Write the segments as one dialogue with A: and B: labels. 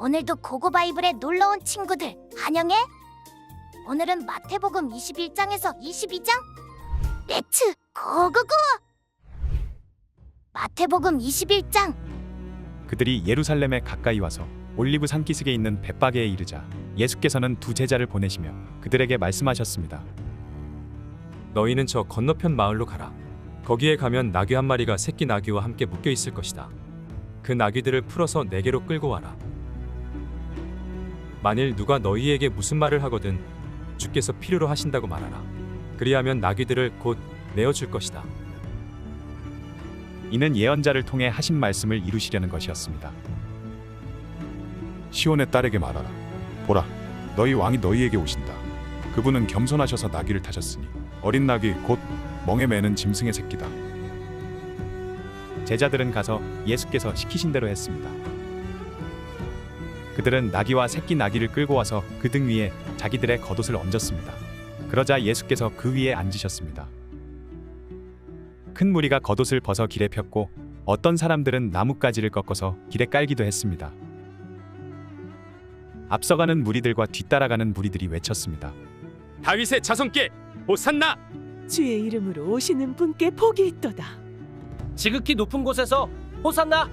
A: 오늘도 고고 바이블에 놀러온 친구들 환영해. 오늘은 마태복음 21장에서 22장. 렛츠 고고고. 마태복음 21장.
B: 그들이 예루살렘에 가까이 와서 올리브 산기슭에 있는 벳바게에 이르자 예수께서는 두 제자를 보내시며 그들에게 말씀하셨습니다.
C: 너희는 저 건너편 마을로 가라. 거기에 가면 나귀 한 마리가 새끼 나귀와 함께 묶여 있을 것이다. 그 나귀들을 풀어서 내게로 끌고 와라. 만일 누가 너희에게 무슨 말을 하거든 주께서 필요로 하신다고 말하라. 그리하면 나귀들을 곧 내어줄 것이다.
B: 이는 예언자를 통해 하신 말씀을 이루시려는 것이었습니다.
D: 시온의 딸에게 말하라. 보라, 너희 왕이 너희에게 오신다. 그분은 겸손하셔서 나귀를 타셨으니 어린 나귀 곧 멍에 매는 짐승의 새끼다.
B: 제자들은 가서 예수께서 시키신 대로 했습니다. 그들은 나귀와 새끼 나귀를 끌고 와서 그 등 위에 자기들의 겉옷을 얹었습니다. 그러자 예수께서 그 위에 앉으셨습니다. 큰 무리가 겉옷을 벗어 길에 폈고 어떤 사람들은 나뭇가지를 꺾어서 길에 깔기도 했습니다. 앞서가는 무리들과 뒤따라가는 무리들이 외쳤습니다.
C: 다윗의 자손께 호산나!
E: 주의 이름으로 오시는 분께 복이 있도다.
F: 지극히 높은 곳에서 호산나!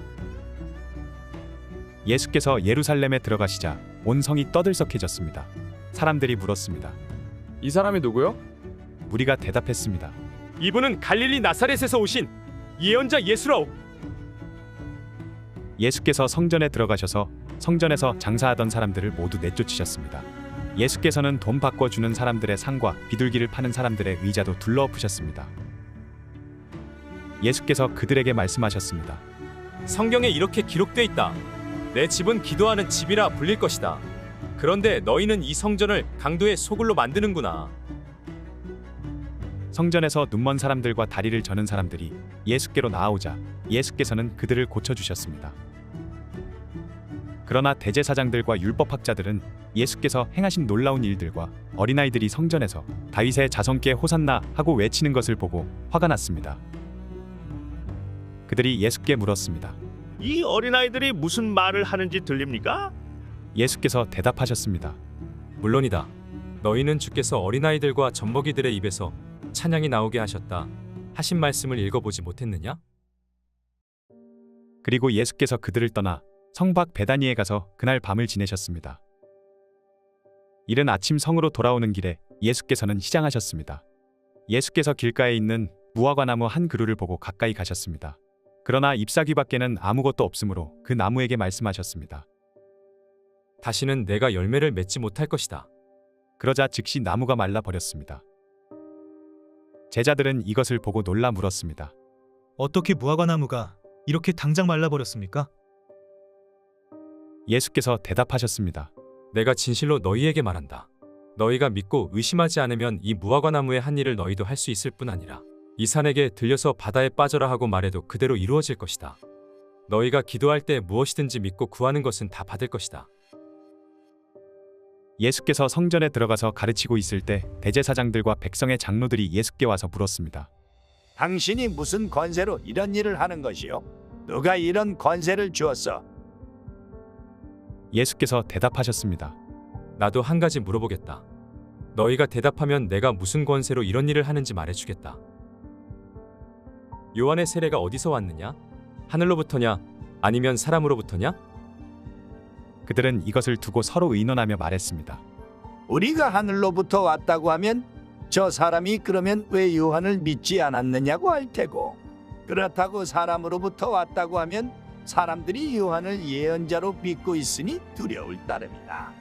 B: 예수께서 예루살렘에 들어가시자 온 성이 떠들썩해졌습니다. 사람들이 물었습니다.
G: 이 사람이 누구요?
B: 무리가 대답했습니다.
C: 이분은 갈릴리 나사렛에서 오신 예언자 예수라오.
B: 예수께서 성전에 들어가셔서 성전에서 장사하던 사람들을 모두 내쫓으셨습니다. 예수께서는 돈 바꿔주는 사람들의 상과 비둘기를 파는 사람들의 의자도 둘러엎으셨습니다. 예수께서 그들에게 말씀하셨습니다.
C: 성경에 이렇게 기록돼 있다. 내 집은 기도하는 집이라 불릴 것이다. 그런데 너희는 이 성전을 강도의 소굴로 만드는구나.
B: 성전에서 눈먼 사람들과 다리를 저는 사람들이 예수께로 나아오자 예수께서는 그들을 고쳐주셨습니다. 그러나 대제사장들과 율법학자들은 예수께서 행하신 놀라운 일들과 어린아이들이 성전에서 다윗의 자손께 호산나 하고 외치는 것을 보고 화가 났습니다. 그들이 예수께 물었습니다.
H: 이 어린아이들이 무슨 말을 하는지 들립니까?
B: 예수께서 대답하셨습니다.
C: 물론이다. 너희는 주께서 어린아이들과 젖먹이들의 입에서 찬양이 나오게 하셨다 하신 말씀을 읽어보지 못했느냐?
B: 그리고 예수께서 그들을 떠나 성 밖 베다니에 가서 그날 밤을 지내셨습니다. 이른 아침 성으로 돌아오는 길에 예수께서는 시장하셨습니다. 예수께서 길가에 있는 무화과 나무 한 그루를 보고 가까이 가셨습니다. 그러나 잎사귀 밖에는 아무것도 없으므로 그 나무에게 말씀하셨습니다.
C: 다시는 내가 열매를 맺지 못할 것이다.
B: 그러자 즉시 나무가 말라 버렸습니다. 제자들은 이것을 보고 놀라 물었습니다.
I: 어떻게 무화과 나무가 이렇게 당장 말라버렸습니까?
B: 예수께서 대답하셨습니다.
C: 내가 진실로 너희에게 말한다. 너희가 믿고 의심하지 않으면 이 무화과 나무의 한 일을 너희도 할 수 있을 뿐 아니라 이 산에게 들려서 바다에 빠져라 하고 말해도 그대로 이루어질 것이다. 너희가 기도할 때 무엇이든지 믿고 구하는 것은 다 받을 것이다.
B: 예수께서 성전에 들어가서 가르치고 있을 때 대제사장들과 백성의 장로들이 예수께 와서 물었습니다.
J: 당신이 무슨 권세로 이런 일을 하는 것이요? 누가 이런 권세를 주었어?
B: 예수께서 대답하셨습니다.
C: 나도 한 가지 물어보겠다. 너희가 대답하면 내가 무슨 권세로 이런 일을 하는지 말해주겠다. 요한의 세례가 어디서 왔느냐? 하늘로부터냐? 아니면 사람으로부터냐?
B: 그들은 이것을 두고 서로 의논하며 말했습니다.
J: 우리가 하늘로부터 왔다고 하면 저 사람이 그러면 왜 요한을 믿지 않았느냐고 할 테고, 그렇다고 사람으로부터 왔다고 하면 사람들이 요한을 예언자로 믿고 있으니 두려울 따름이다.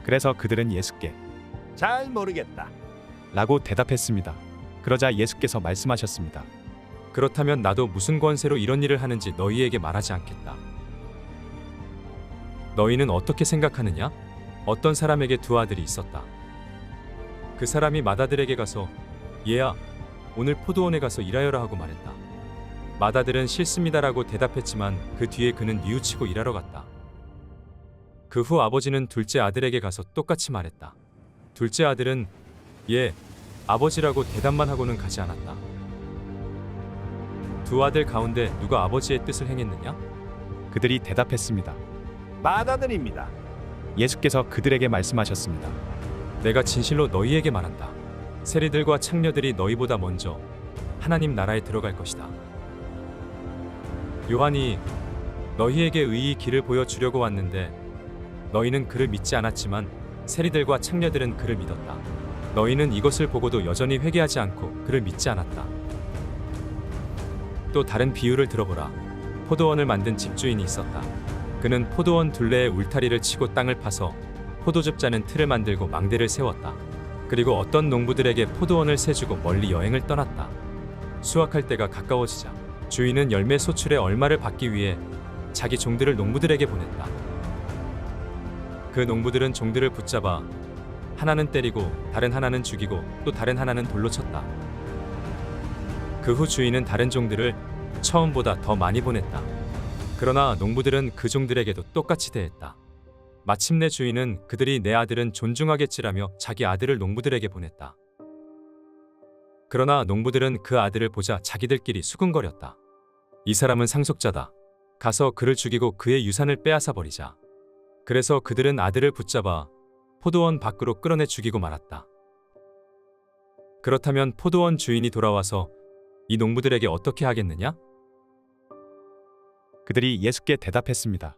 B: 그래서 그들은 예수께
J: 잘 모르겠다
B: 라고 대답했습니다. 그러자 예수께서 말씀하셨습니다.
C: 그렇다면 나도 무슨 권세로 이런 일을 하는지 너희에게 말하지 않겠다. 너희는 어떻게 생각하느냐? 어떤 사람에게 두 아들이 있었다. 그 사람이 맏아들에게 가서 얘야, 오늘 포도원에 가서 일하여라 하고 말했다. 맏아들은 싫습니다라고 대답했지만 그 뒤에 그는 뉘우치고 일하러 갔다. 그 후 아버지는 둘째 아들에게 가서 똑같이 말했다. 둘째 아들은 예, 아버지라고 대답만 하고는 가지 않았다. 두 아들 가운데 누가 아버지의 뜻을 행했느냐?
B: 그들이 대답했습니다.
J: 마다들입니다.
B: 예수께서 그들에게 말씀하셨습니다.
C: 내가 진실로 너희에게 말한다. 세리들과 창녀들이 너희보다 먼저 하나님 나라에 들어갈 것이다. 요한이 너희에게 의의 길을 보여주려고 왔는데 너희는 그를 믿지 않았지만 세리들과 창녀들은 그를 믿었다. 너희는 이것을 보고도 여전히 회개하지 않고 그를 믿지 않았다. 또 다른 비유를 들어보라. 포도원을 만든 집주인이 있었다. 그는 포도원 둘레에 울타리를 치고 땅을 파서 포도즙 짜는 틀을 만들고 망대를 세웠다. 그리고 어떤 농부들에게 포도원을 세주고 멀리 여행을 떠났다. 수확할 때가 가까워지자 주인은 열매 소출의 얼마를 받기 위해 자기 종들을 농부들에게 보냈다. 그 농부들은 종들을 붙잡아 하나는 때리고 다른 하나는 죽이고 또 다른 하나는 돌로 쳤다. 그 후 주인은 다른 종들을 처음보다 더 많이 보냈다. 그러나 농부들은 그 종들에게도 똑같이 대했다. 마침내 주인은 그들이 내 아들은 존중하겠지라며 자기 아들을 농부들에게 보냈다. 그러나 농부들은 그 아들을 보자 자기들끼리 수군거렸다. 이 사람은 상속자다. 가서 그를 죽이고 그의 유산을 빼앗아 버리자. 그래서 그들은 아들을 붙잡아 포도원 밖으로 끌어내 죽이고 말았다. 그렇다면 포도원 주인이 돌아와서 이 농부들에게 어떻게 하겠느냐?
B: 그들이 예수께 대답했습니다.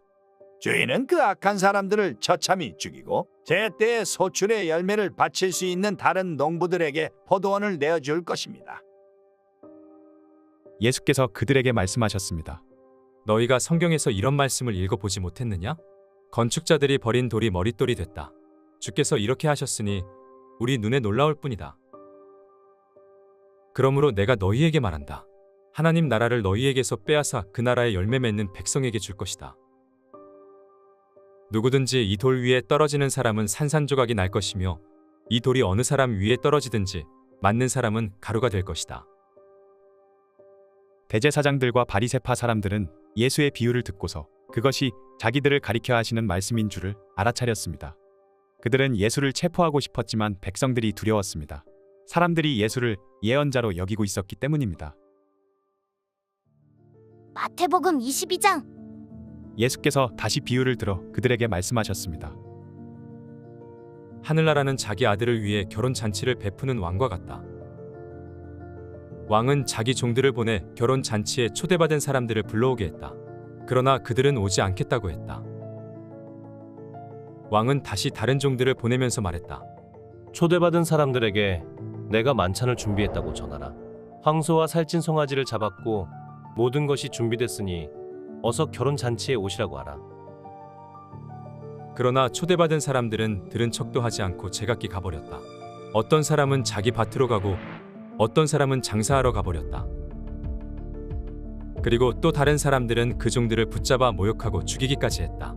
J: 주인은 그 악한 사람들을 처참히 죽이고 제때에 소출의 열매를 바칠 수 있는 다른 농부들에게 포도원을 내어줄 것입니다.
B: 예수께서 그들에게 말씀하셨습니다.
C: 너희가 성경에서 이런 말씀을 읽어보지 못했느냐? 건축자들이 버린 돌이 머릿돌이 됐다. 주께서 이렇게 하셨으니 우리 눈에 놀라울 뿐이다. 그러므로 내가 너희에게 말한다. 하나님 나라를 너희에게서 빼앗아 그 나라의 열매 맺는 백성에게 줄 것이다. 누구든지 이 돌 위에 떨어지는 사람은 산산조각이 날 것이며 이 돌이 어느 사람 위에 떨어지든지 맞는 사람은 가루가 될 것이다.
B: 대제사장들과 바리새파 사람들은 예수의 비유를 듣고서 그것이 자기들을 가리켜 하시는 말씀인 줄을 알아차렸습니다. 그들은 예수를 체포하고 싶었지만 백성들이 두려웠습니다. 사람들이 예수를 예언자로 여기고 있었기 때문입니다.
A: 마태복음 22장.
B: 예수께서 다시 비유를 들어 그들에게 말씀하셨습니다.
C: 하늘나라는 자기 아들을 위해 결혼 잔치를 베푸는 왕과 같다. 왕은 자기 종들을 보내 결혼 잔치에 초대받은 사람들을 불러오게 했다. 그러나 그들은 오지 않겠다고 했다. 왕은 다시 다른 종들을 보내면서 말했다.
K: 초대받은 사람들에게 내가 만찬을 준비했다고 전하라. 황소와 살찐 송아지를 잡았고 모든 것이 준비됐으니 어서 결혼 잔치에 오시라고 하라.
C: 그러나 초대받은 사람들은 들은 척도 하지 않고 제각기 가버렸다. 어떤 사람은 자기 밭으로 가고 어떤 사람은 장사하러 가버렸다. 그리고 또 다른 사람들은 그 종들을 붙잡아 모욕하고 죽이기까지 했다.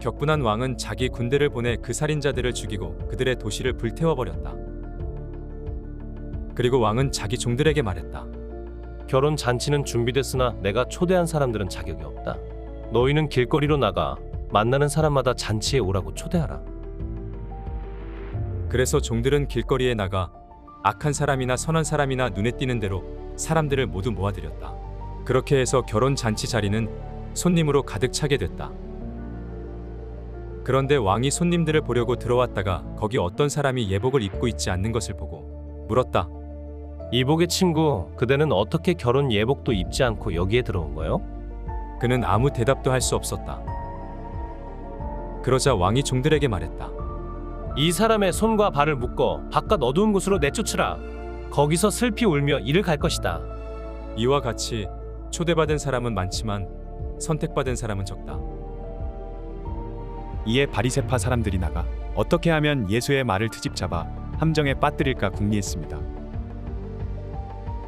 C: 격분한 왕은 자기 군대를 보내 그 살인자들을 죽이고 그들의 도시를 불태워버렸다. 그리고 왕은 자기 종들에게 말했다.
K: 결혼 잔치는 준비됐으나 내가 초대한 사람들은 자격이 없다. 너희는 길거리로 나가 만나는 사람마다 잔치에 오라고 초대하라.
C: 그래서 종들은 길거리에 나가 악한 사람이나 선한 사람이나 눈에 띄는 대로 사람들을 모두 모아들였다. 그렇게 해서 결혼 잔치 자리는 손님으로 가득 차게 됐다. 그런데 왕이 손님들을 보려고 들어왔다가 거기 어떤 사람이 예복을 입고 있지 않는 것을 보고 물었다.
K: 이복의 친구, 그대는 어떻게 결혼 예복도 입지 않고 여기에 들어온 거요?
C: 그는 아무 대답도 할 수 없었다. 그러자 왕이 종들에게 말했다.
K: 이 사람의 손과 발을 묶어 바깥 어두운 곳으로 내쫓으라. 거기서 슬피 울며 이를 갈 것이다.
C: 이와 같이 초대받은 사람은 많지만 선택받은 사람은 적다.
B: 이에 바리새파 사람들이 나가 어떻게 하면 예수의 말을 트집잡아 함정에 빠뜨릴까 궁리했습니다.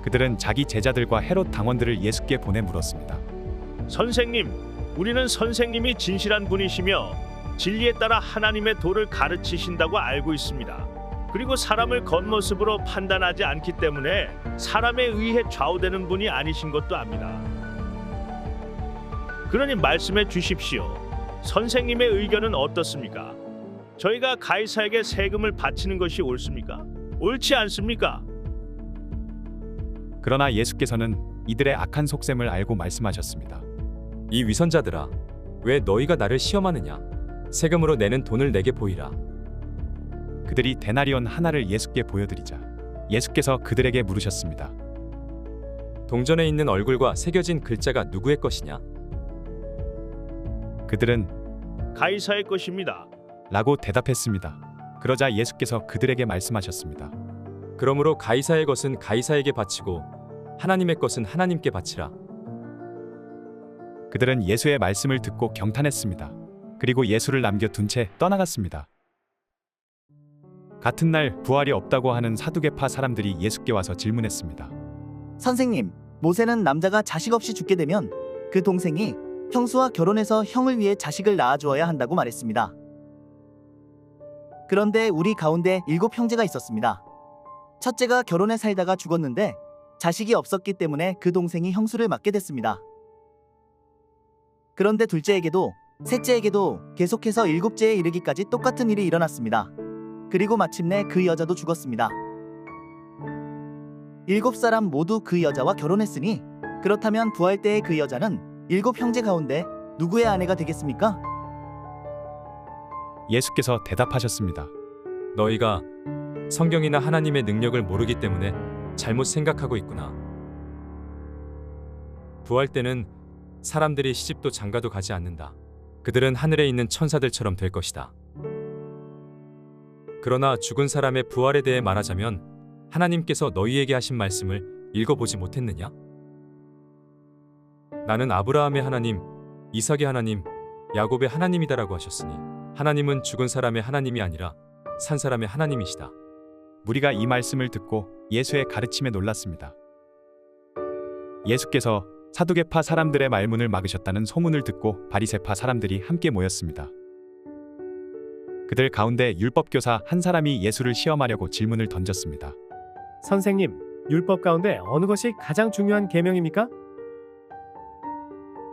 B: 그들은 자기 제자들과 헤롯 당원들을 예수께 보내 물었습니다.
H: 선생님, 우리는 선생님이 진실한 분이시며 진리에 따라 하나님의 도를 가르치신다고 알고 있습니다. 그리고 사람을 겉모습으로 판단하지 않기 때문에 사람에 의해 좌우되는 분이 아니신 것도 압니다. 그러니 말씀해 주십시오. 선생님의 의견은 어떻습니까? 저희가 가이사에게 세금을 바치는 것이 옳습니까? 옳지 않습니까?
B: 그러나 예수께서는 이들의 악한 속셈을 알고 말씀하셨습니다.
C: 이 위선자들아, 왜 너희가 나를 시험하느냐? 세금으로 내는 돈을 내게 보이라.
B: 그들이 데나리온 하나를 예수께 보여드리자 예수께서 그들에게 물으셨습니다.
C: 동전에 있는 얼굴과 새겨진 글자가 누구의 것이냐?
B: 그들은
H: 가이사의 것입니다.
B: 라고 대답했습니다. 그러자 예수께서 그들에게 말씀하셨습니다.
C: 그러므로 가이사의 것은 가이사에게 바치고 하나님의 것은 하나님께 바치라.
B: 그들은 예수의 말씀을 듣고 경탄했습니다. 그리고 예수를 남겨둔 채 떠나갔습니다. 같은 날 부활이 없다고 하는 사두개파 사람들이 예수께 와서 질문했습니다.
L: 선생님, 모세는 남자가 자식 없이 죽게 되면 그 동생이 형수와 결혼해서 형을 위해 자식을 낳아주어야 한다고 말했습니다. 그런데 우리 가운데 7 형제가 있었습니다. 첫째가 결혼해 살다가 죽었는데 자식이 없었기 때문에 그 동생이 형수를 맡게 됐습니다. 그런데 둘째에게도 셋째에게도 계속해서 7째에 이르기까지 똑같은 일이 일어났습니다. 그리고 마침내 그 여자도 죽었습니다. 7사람 모두 그 여자와 결혼했으니 그렇다면 부활 때의 그 여자는 7 형제 가운데 누구의 아내가 되겠습니까?
B: 예수께서 대답하셨습니다.
C: 너희가 성경이나 하나님의 능력을 모르기 때문에 잘못 생각하고 있구나. 부활 때는 사람들이 시집도 장가도 가지 않는다. 그들은 하늘에 있는 천사들처럼 될 것이다. 그러나 죽은 사람의 부활에 대해 말하자면 하나님께서 너희에게 하신 말씀을 읽어보지 못했느냐? 나는 아브라함의 하나님, 이삭의 하나님, 야곱의 하나님이다라고 하셨으니 하나님은 죽은 사람의 하나님이 아니라 산 사람의 하나님이시다.
B: 무리가 이 말씀을 듣고 예수의 가르침에 놀랐습니다. 예수께서 사두개파 사람들의 말문을 막으셨다는 소문을 듣고 바리새파 사람들이 함께 모였습니다. 그들 가운데 율법교사 한 사람이 예수를 시험하려고 질문을 던졌습니다.
F: 선생님, 율법 가운데 어느 것이 가장 중요한 계명입니까?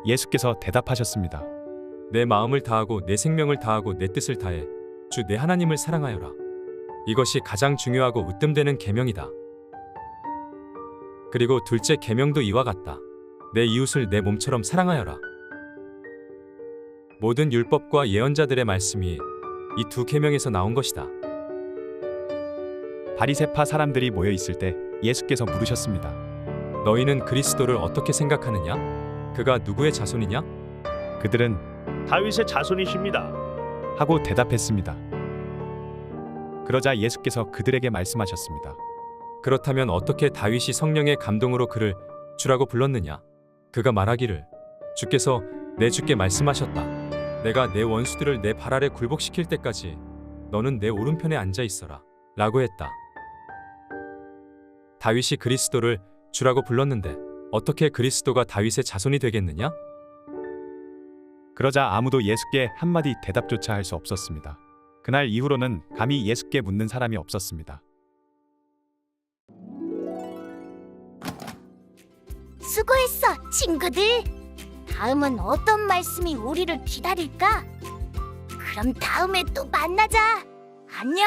B: 예수께서 대답하셨습니다.
C: 내 마음을 다하고 내 생명을 다하고 내 뜻을 다해 주 내 하나님을 사랑하여라. 이것이 가장 중요하고 으뜸되는 계명이다. 그리고 둘째 계명도 이와 같다. 내 이웃을 내 몸처럼 사랑하여라. 모든 율법과 예언자들의 말씀이 이 2 계명에서 나온 것이다.
B: 바리새파 사람들이 모여 있을 때 예수께서 물으셨습니다.
C: 너희는 그리스도를 어떻게 생각하느냐? 그가 누구의 자손이냐?
B: 그들은
H: 다윗의 자손이십니다.
B: 하고 대답했습니다. 그러자 예수께서 그들에게 말씀하셨습니다.
C: 그렇다면 어떻게 다윗이 성령의 감동으로 그를 주라고 불렀느냐? 그가 말하기를 주께서 내 주께 말씀하셨다. 내가 내 원수들을 내 발 아래 굴복시킬 때까지 너는 내 오른편에 앉아 있어라 라고 했다. 다윗이 그리스도를 주라고 불렀는데 어떻게 그리스도가 다윗의 자손이 되겠느냐?
B: 그러자 아무도 예수께 한마디 대답조차 할 수 없었습니다. 그날 이후로는 감히 예수께 묻는 사람이 없었습니다.
A: 수고했어, 친구들. 다음은 어떤 말씀이 우리를 기다릴까? 그럼 다음에 또 만나자. 안녕.